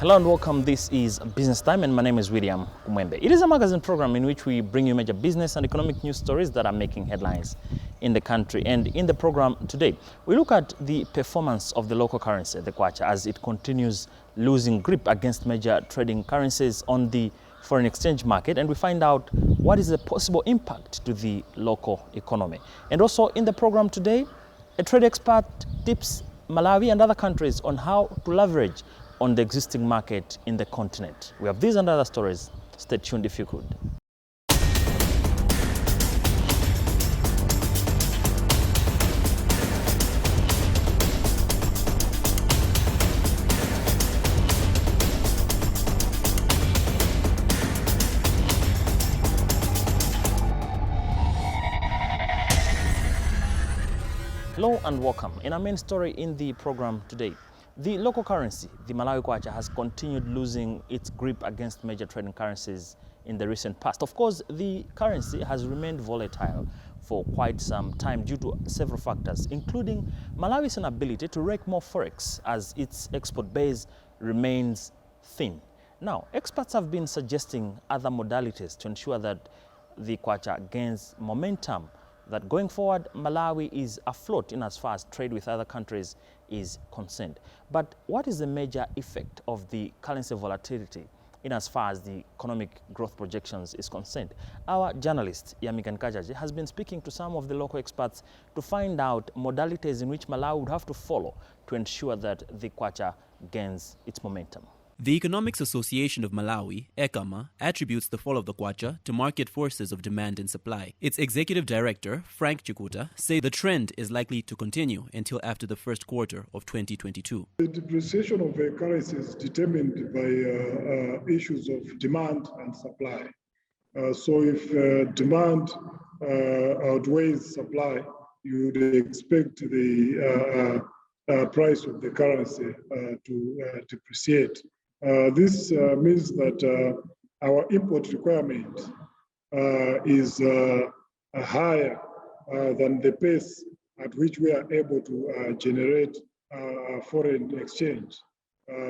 Hello and welcome. This is Business Time and my name is William Umwembe. It is a magazine program in which we bring you major business and economic news stories that are making headlines in the country. And in the program today, we look at the performance of the local currency, the kwacha, as it continues losing grip against major trading currencies on the foreign exchange market, and we find out what is the possible impact to the local economy. And also in the program today, a trade expert tips Malawi and other countries on how to leverage on the existing market in the continent. We have these and other stories. Stay tuned if you could. Hello and welcome. In our main story in the program today, the local currency, the Malawi kwacha, has continued losing its grip against major trading currencies in the recent past. Of course, the currency has remained volatile for quite some time due to several factors, including Malawi's inability to rake more forex as its export base remains thin. Now, experts have been suggesting other modalities to ensure that the kwacha gains momentum, that going forward, Malawi is afloat in as far as trade with other countries is concerned. But what is the major effect of the currency volatility in as far as the economic growth projections is concerned? Our journalist, Yamikan Kajaji, has been speaking to some of the local experts to find out modalities in which Malawi would have to follow to ensure that the kwacha gains its momentum. The Economics Association of Malawi, ECAMA, attributes the fall of the kwacha to market forces of demand and supply. Its executive director, Frank Chikuta, says the trend is likely to continue until after the first quarter of 2022. The depreciation of a currency is determined by issues of demand and supply. So if demand outweighs supply, you would expect the price of the currency to depreciate. This means that our import requirement is higher than the pace at which we are able to generate foreign exchange.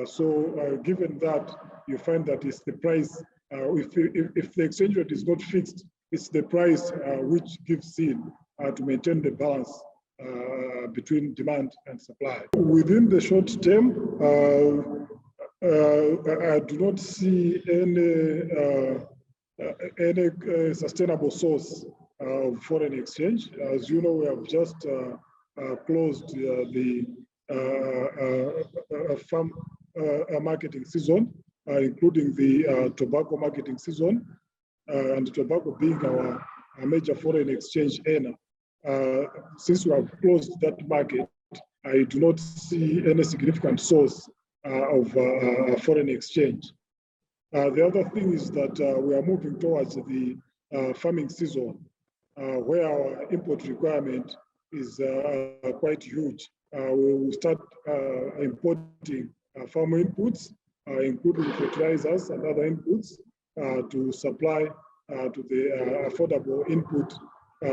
So given that, you find that it's the price, if the exchange rate is not fixed, it's the price which gives in to maintain the balance between demand and supply. Within the short term, I do not see any sustainable source of foreign exchange. As you know, we have just closed the farm marketing season, including the tobacco marketing season, and tobacco being our major foreign exchange earner. Since we have closed that market, I do not see any significant source of foreign exchange. The other thing is that we are moving towards the farming season, where our import requirement is quite huge. We will start importing farm inputs, including fertilizers and other inputs, to supply to the affordable input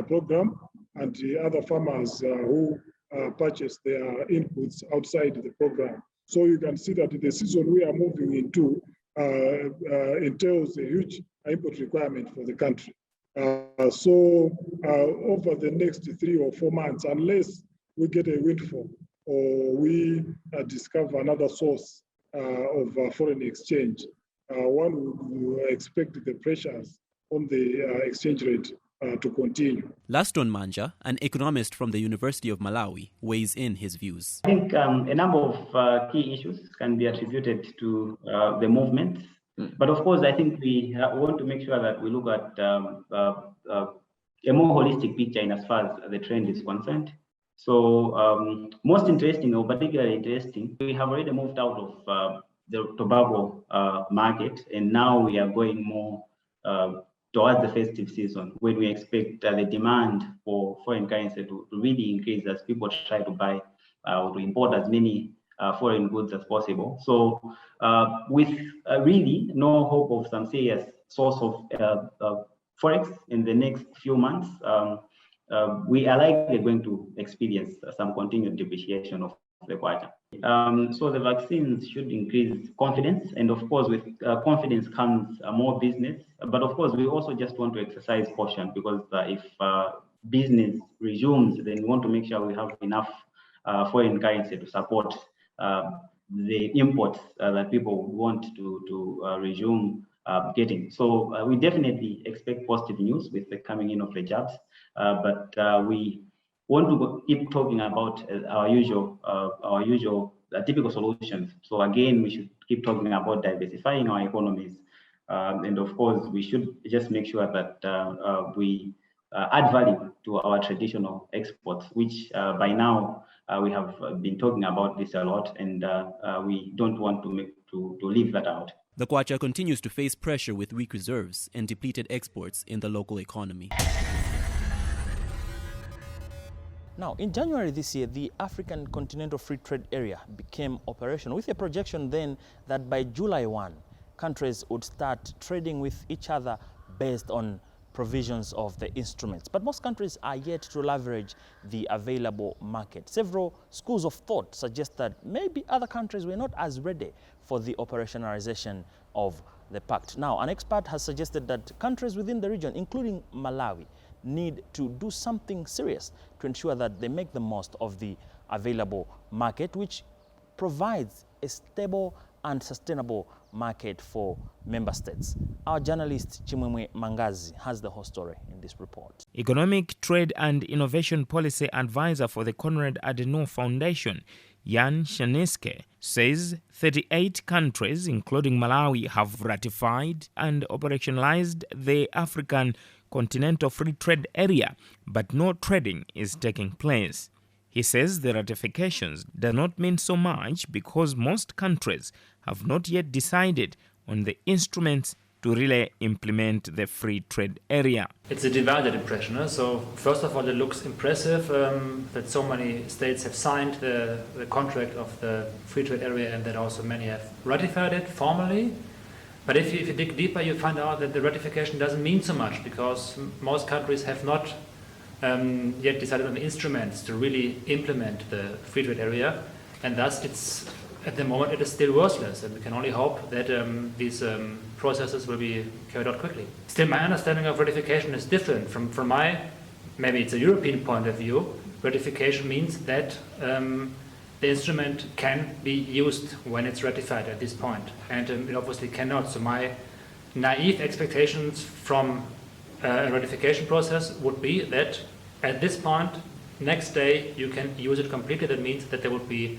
program and the other farmers who purchase their inputs outside the program. So you can see that the season we are moving into entails a huge import requirement for the country. So over the next 3 or 4 months, unless we get a windfall or we discover another source of foreign exchange, one would expect the pressures on the exchange rate to continue. Laston Manja, an economist from the University of Malawi, weighs in his views. I think a number of key issues can be attributed to the movement. But of course, I think we want to make sure that we look at a more holistic picture in as far as the trend is concerned. So most interesting, or particularly interesting, we have already moved out of the tobacco market, and now we are going more towards the festive season, when we expect the demand for foreign currency to really increase as people try to buy or to import as many foreign goods as possible. So with really no hope of some serious source of forex in the next few months, we are likely going to experience some continued depreciation of the Kwacha. So the vaccines should increase confidence, and of course, with confidence comes more business. But of course, we also just want to exercise caution, because if business resumes, then we want to make sure we have enough foreign currency to support the imports that people want to resume getting. So we definitely expect positive news with the coming in of the jabs, but we want to keep talking about our usual typical solutions. So again, we should keep talking about diversifying our economies, and of course, we should just make sure that we add value to our traditional exports, which by now we have been talking about this a lot, and we don't want to leave that out. The Kwacha continues to face pressure with weak reserves and depleted exports in the local economy. Now, in January this year, the African Continental Free Trade Area became operational, with a projection then that by July 1, countries would start trading with each other based on provisions of the instruments. But most countries are yet to leverage the available market. Several schools of thought suggest that maybe other countries were not as ready for the operationalization of the pact. Now, an expert has suggested that countries within the region, including Malawi, need to do something serious to ensure that they make the most of the available market, which provides a stable and sustainable market for member states. Our journalist Chimwemwe Mangazi has the whole story in this report. Economic, Trade and Innovation Policy Advisor for the Konrad Adenauer Foundation, Jan Shaniske, says 38 countries, including Malawi, have ratified and operationalized the African Continental Free Trade Area, but no trading is taking place. He says the ratifications do not mean so much because most countries have not yet decided on the instruments to really implement the free trade area. It's a divided impression. So first of all, it looks impressive that so many states have signed the contract of the free trade area, and that also many have ratified it formally. But if you dig deeper, you find out that the ratification doesn't mean so much, because most countries have not yet decided on the instruments to really implement the free trade area, and thus it's at the moment it is still worthless, and we can only hope that these processes will be carried out quickly. Still, my understanding of ratification is different from my, maybe it's a European point of view. Ratification means that the instrument can be used when it's ratified at this point, and it obviously cannot. So my naive expectations from a ratification process would be that at this point, next day, you can use it completely. That means that there would be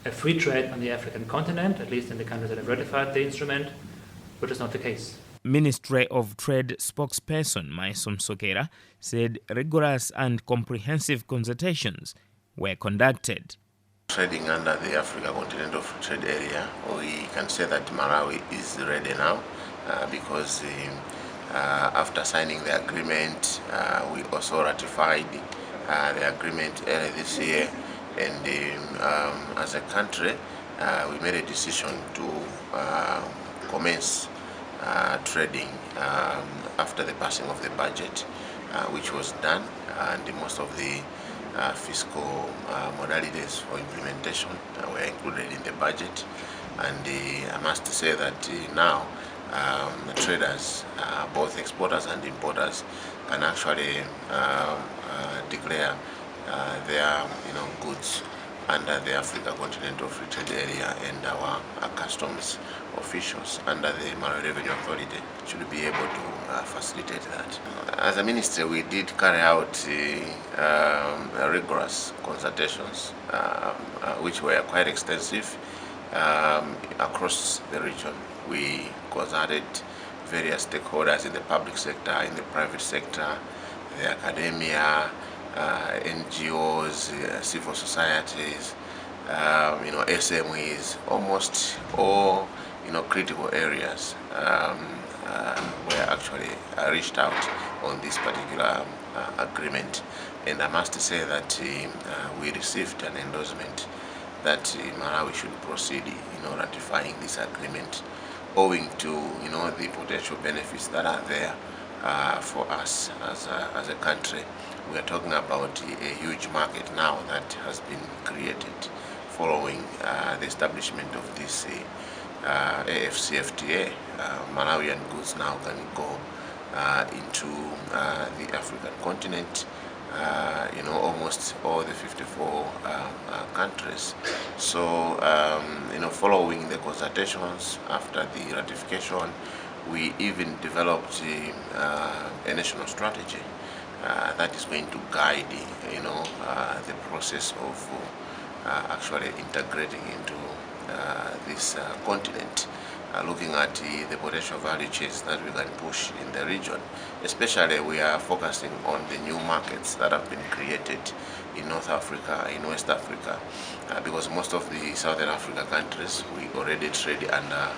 a free trade on the African continent, at least in the countries that have ratified the instrument, which is not the case. Ministry of Trade spokesperson Maisom Sokera said rigorous and comprehensive consultations were conducted. Trading under the Africa Continental Free Trade Area, we can say that Malawi is ready now because after signing the agreement, we also ratified the agreement earlier this year, and as a country, we made a decision to commence trading after the passing of the budget, which was done, and most of the fiscal modalities for implementation were included in the budget. And I must say that now traders, both exporters and importers, can actually declare their goods under the Africa Continental Free Trade Area, and our customs officials under the Malawi Revenue Authority should be able to facilitate that. As a ministry, we did carry out rigorous consultations, which were quite extensive across the region. We consulted various stakeholders in the public sector, in the private sector, the academia, NGOs, civil societies, SMEs, almost all critical areas were actually reached out on this particular agreement. And I must say that we received an endorsement that Malawi should proceed ratifying this agreement, owing to the potential benefits that are there for us as a country. We are talking about a huge market now that has been created following the establishment of this AFCFTA. Malawian goods now can go into the African continent, almost all the 54 countries. So, following the consultations after the ratification, we even developed a national strategy that is going to guide, the process of actually integrating into this continent, looking at the potential value chains that we can push in the region. Especially, we are focusing on the new markets that have been created in North Africa, in West Africa, because most of the Southern Africa countries we already trade under,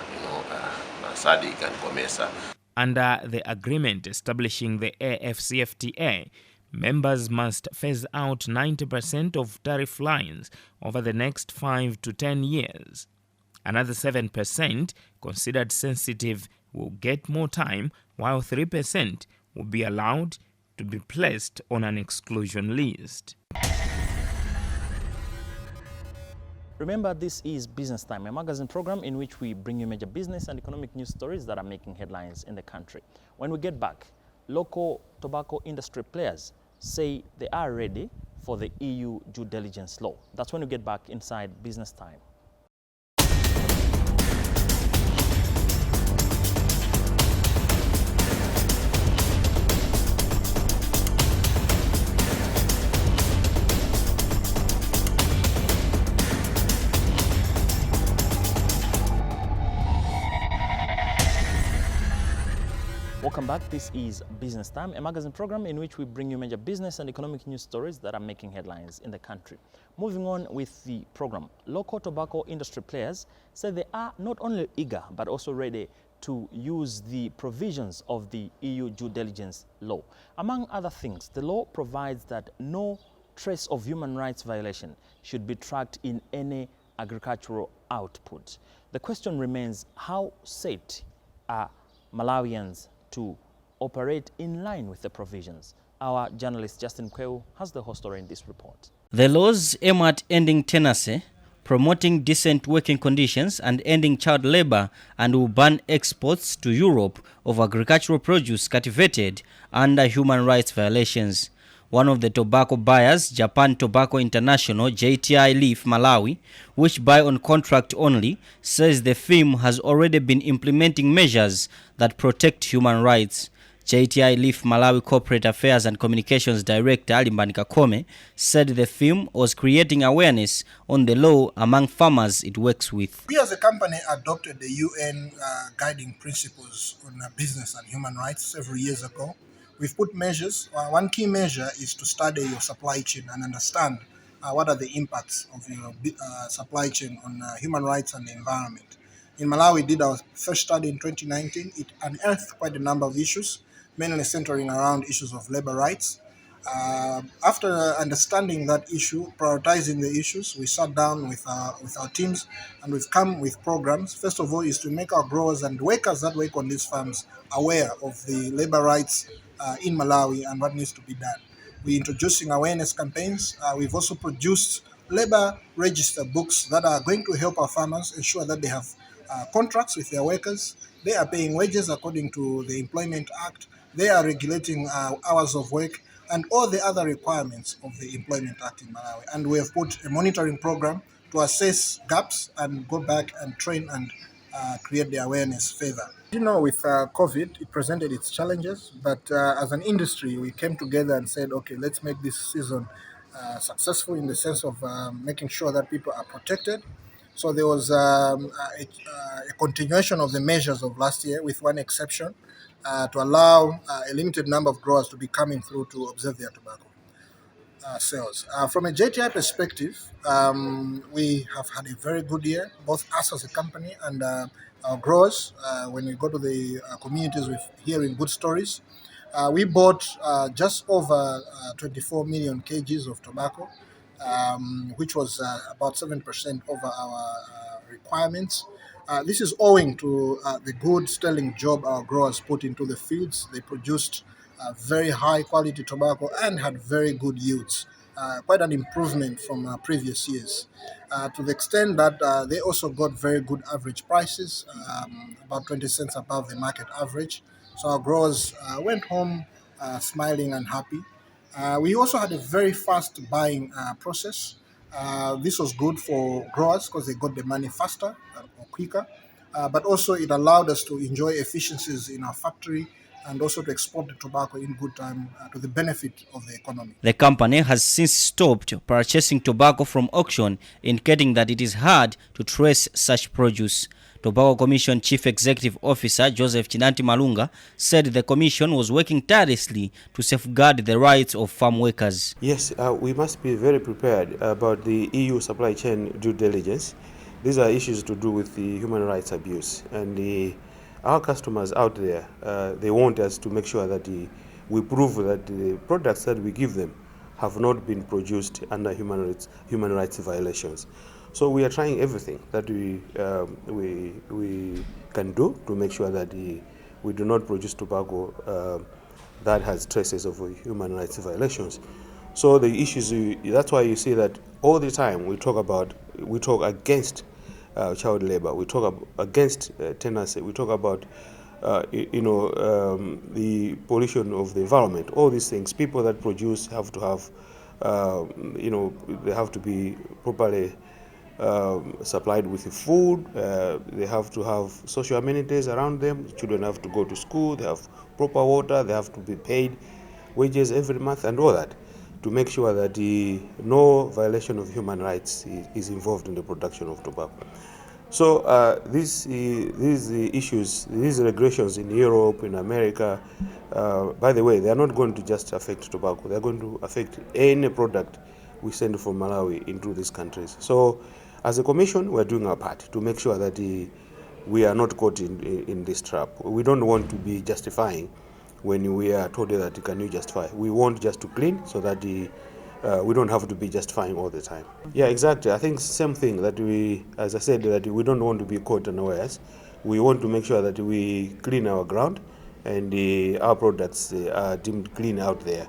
SADC and COMESA. Under the agreement establishing the AFCFTA, members must phase out 90% of tariff lines over the next 5 to 10 years. Another 7% considered sensitive will get more time, while 3% will be allowed to be placed on an exclusion list. Remember, this is Business Time, a magazine program in which we bring you major business and economic news stories that are making headlines in the country. When we get back, local tobacco industry players say they are ready for the EU due diligence law. That's when we get back inside Business Time. Welcome back. This is Business Time, a magazine program in which we bring you major business and economic news stories that are making headlines in the country. Moving on with the program, local tobacco industry players say they are not only eager but also ready to use the provisions of the EU due diligence law. Among other things, the law provides that no trace of human rights violation should be tracked in any agricultural output. The question remains, how set are Malawians to operate in line with the provisions? Our journalist Justin Kweu has the whole story in this report. The laws aim at ending tenancy, promoting decent working conditions and ending child labor, and will ban exports to Europe of agricultural produce cultivated under human rights violations. One of the tobacco buyers, Japan Tobacco International JTI Leaf Malawi, which buy on contract only, says the firm has already been implementing measures that protect human rights. JTI Leaf Malawi Corporate Affairs and Communications Director Alimbani Kakome said the firm was creating awareness on the law among farmers it works with. We as a company adopted the UN guiding principles on business and human rights several years ago. We've put measures. One key measure is to study your supply chain and understand what are the impacts of your supply chain on human rights and the environment. In Malawi, we did our first study in 2019. It unearthed quite a number of issues, mainly centering around issues of labor rights. After understanding that issue, prioritizing the issues, we sat down with our teams and we've come with programs. First of all is to make our growers and workers that work on these farms aware of the labor rights in Malawi and what needs to be done. We're introducing awareness campaigns. We've also produced labor register books that are going to help our farmers ensure that they have contracts with their workers. They are paying wages according to the Employment Act. They are regulating hours of work and all the other requirements of the Employment Act in Malawi. And we have put a monitoring program to assess gaps and go back and train and create the awareness further. With COVID, it presented its challenges, but as an industry, we came together and said, okay, let's make this season successful in the sense of making sure that people are protected. So there was a continuation of the measures of last year, with one exception, to allow a limited number of growers to be coming through to observe their tobacco sales. From a JTI perspective, we have had a very good year, both us as a company and our growers. When we go to the communities, we're hearing good stories. We bought just over 24 million kgs of tobacco, which was about 7% over our requirements. This is owing to the good sterling job our growers put into the fields. They produced very high quality tobacco and had very good yields. quite an improvement from previous years, to the extent that they also got very good average prices, about 20 cents above the market average. So our growers went home smiling and happy. We also had a very fast buying process. This was good for growers because they got the money faster or quicker, but also it allowed us to enjoy efficiencies in our factory and also to export the tobacco in good time to the benefit of the economy. The company has since stopped purchasing tobacco from auction, indicating that it is hard to trace such produce. Tobacco Commission Chief Executive Officer Joseph Chinanti Malunga said the Commission was working tirelessly to safeguard the rights of farm workers. Yes, we must be very prepared about the EU supply chain due diligence. These are issues to do with the human rights abuse, and our customers out there, they want us to make sure that we prove that the products that we give them have not been produced under human rights violations. So we are trying everything that we can do to make sure that we do not produce tobacco that has traces of human rights violations. So the issues, that's why you see that all the time we talk against child labor, we talk against tenancy, we talk about the pollution of the environment. All these things, people that produce have to have, they have to be properly supplied with food, they have to have social amenities around them, children have to go to school, they have proper water, they have to be paid wages every month and all that, to make sure that no violation of human rights is involved in the production of tobacco. So these issues, these regulations in Europe, in America, by the way, they are not going to just affect tobacco, they are going to affect any product we send from Malawi into these countries. So as a Commission, we are doing our part to make sure that we are not caught in this trap. We don't want to be justifying when we are told that can you justify. We want just to clean so that we don't have to be justifying all the time. Yeah, exactly. I think same thing that as I said, that we don't want to be caught unawares. We want to make sure that we clean our ground and our products are deemed clean out there.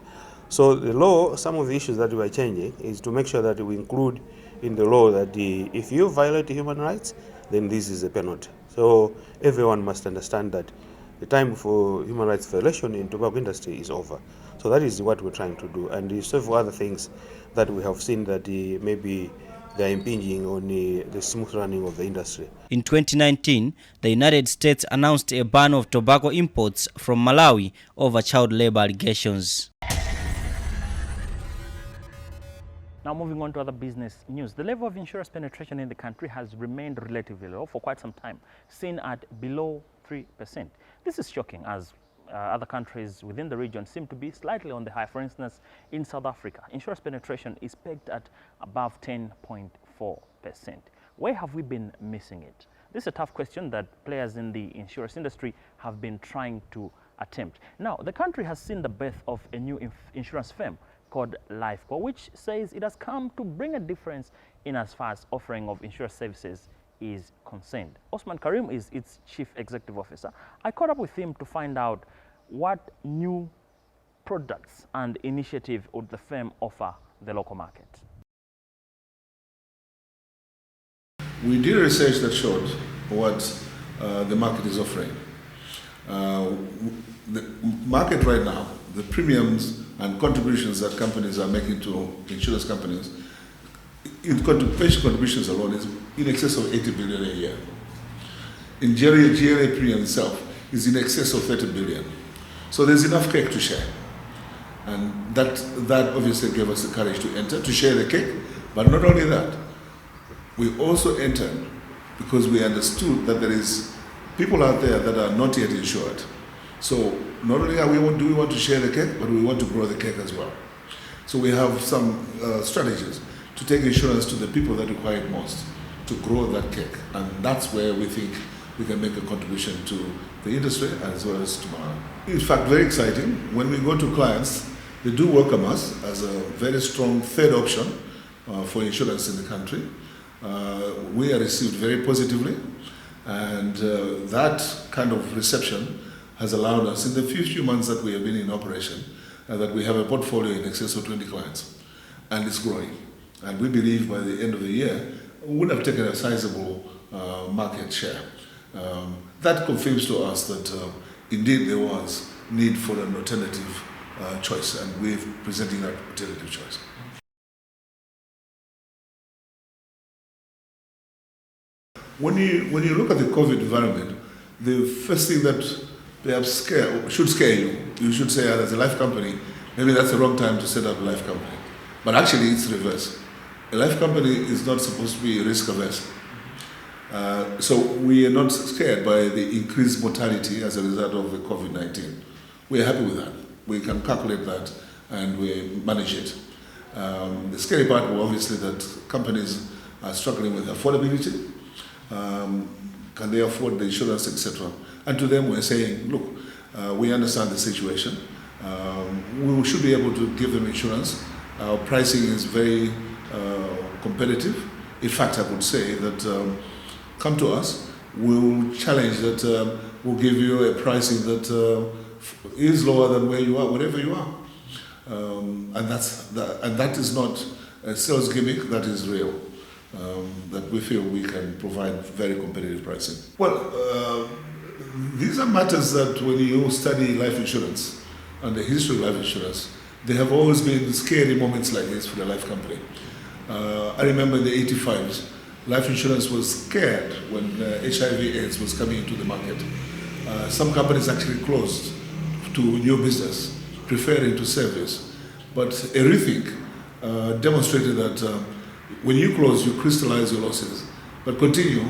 So the law, some of the issues that we are changing is to make sure that we include in the law that if you violate human rights, then this is a penalty. So everyone must understand that the time for human rights violation in tobacco industry is over. So that is what we're trying to do. And several other things that we have seen that maybe they're impinging on the smooth running of the industry. In 2019, the United States announced a ban of tobacco imports from Malawi over child labor allegations. Now moving on to other business news. The level of insurance penetration in the country has remained relatively low for quite some time, seen at below 3%. This is shocking as other countries within the region seem to be slightly on the high. For instance, in South Africa, insurance penetration is pegged at above 10.4%. Where have we been missing it? This is a tough question that players in the insurance industry have been trying to attempt. Now, the country has seen the birth of a new insurance firm called Lifeco, which says it has come to bring a difference in as far as offering of insurance services is concerned. Osman Karim is its chief executive officer. I caught up with him to find out what new products and initiative would the firm offer the local market. We did research that showed what the market is offering. The market right now, the premiums and contributions that companies are making to insurance companies, pension contributions alone is in excess of 80 billion a year. In GRA premium itself is in excess of 30 billion. So there's enough cake to share. And that obviously gave us the courage to enter, to share the cake. But not only that, we also entered because we understood that there is people out there that are not yet insured. So not only do we want to share the cake, but we want to grow the cake as well. So we have some strategies to take insurance to the people that require it most, to grow that cake. And that's where we think we can make a contribution to the industry as well as tomorrow. In fact, very exciting. When we go to clients, they do welcome us as a very strong third option for insurance in the country. We are received very positively, and that kind of reception has allowed us, in the few months that we have been in operation, that we have a portfolio in excess of 20 clients. and it's growing. And we believe by the end of the year, we would have taken a sizable market share. That confirms to us that indeed there was need for an alternative choice, and we're presenting that alternative choice. When you look at the COVID environment, the first thing that perhaps should scare you, you should say, as a life company, maybe that's the wrong time to set up a life company. But actually it's reverse. A life company is not supposed to be risk averse. So we are not scared by the increased mortality as a result of the COVID-19. We are happy with that. We can calculate that and we manage it. The scary part was obviously that companies are struggling with affordability. Can they afford the insurance, etc.? And to them we're saying, look, we understand the situation. We should be able to give them insurance. Our pricing is very competitive. In fact, I would say that come to us, we'll challenge that, we'll give you a pricing that is lower than where you are, wherever you are. And that is not a sales gimmick, that is real. That we feel we can provide very competitive pricing. Well, these are matters that when you study life insurance and the history of life insurance, there have always been scary moments like this for the life company. I remember in the 85s, life insurance was scared when HIV/AIDS was coming into the market. Some companies actually closed to new business, preferring to service. But a rethink demonstrated that when you close, you crystallize your losses, but continue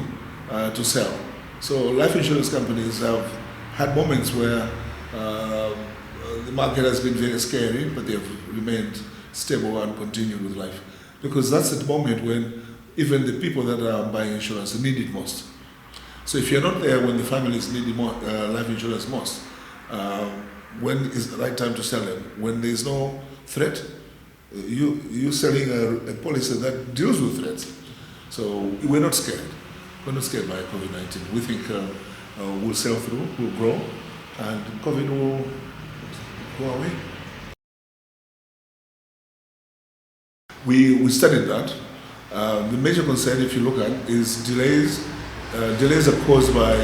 to sell. So life insurance companies have had moments where the market has been very scary, but they've remained stable and continued with life. Because that's the moment when even the people that are buying insurance need it most. So if you're not there when the families need life insurance most, when is the right time to sell them? When there's no threat, you're selling a policy that deals with threats. So we're not scared. We're not scared by COVID-19. We think we'll sell through, we'll grow, and COVID will go away. We studied that. The major concern, if you look at, is delays. Delays are caused by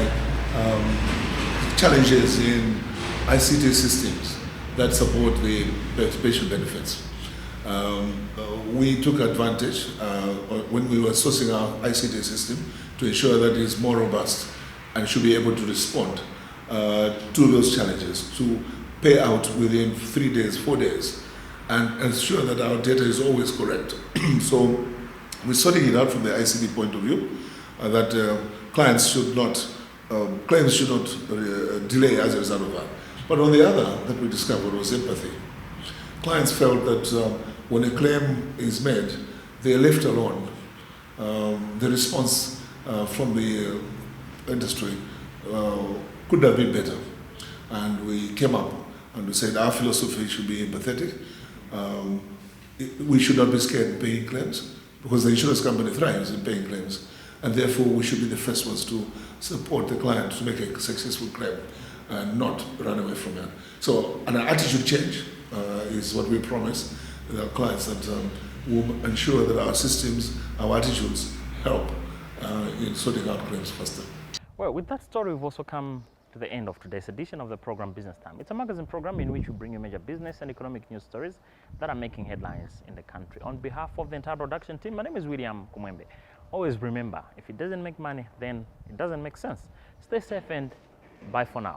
challenges in ICT systems that support the patient benefits. We took advantage when we were sourcing our ICT system to ensure that it is more robust and should be able to respond to those challenges, to pay out within 3 days, 4 days, and ensure that our data is always correct. So we're sorting it out from the ICT point of view, that clients should not, claims should not delay as a result of that. But on the other, that we discovered was empathy. Clients felt that when a claim is made, they are left alone. The response from the industry could have been better. And we came up and we said our philosophy should be empathetic. We should not be scared in paying claims because the insurance company thrives in paying claims. And therefore, we should be the first ones to support the client to make a successful claim and not run away from it. So an attitude change is what we promise our clients, that will ensure that our systems, our attitudes help in sorting out claims faster. Well, with that story, we've also come to the end of today's edition of the program Business Time. It's a magazine program in which we bring you major business and economic news stories that are making headlines in the country. On behalf of the entire production team, my name is William Kumwembe. Always remember, if it doesn't make money, then it doesn't make sense. Stay safe and bye for now.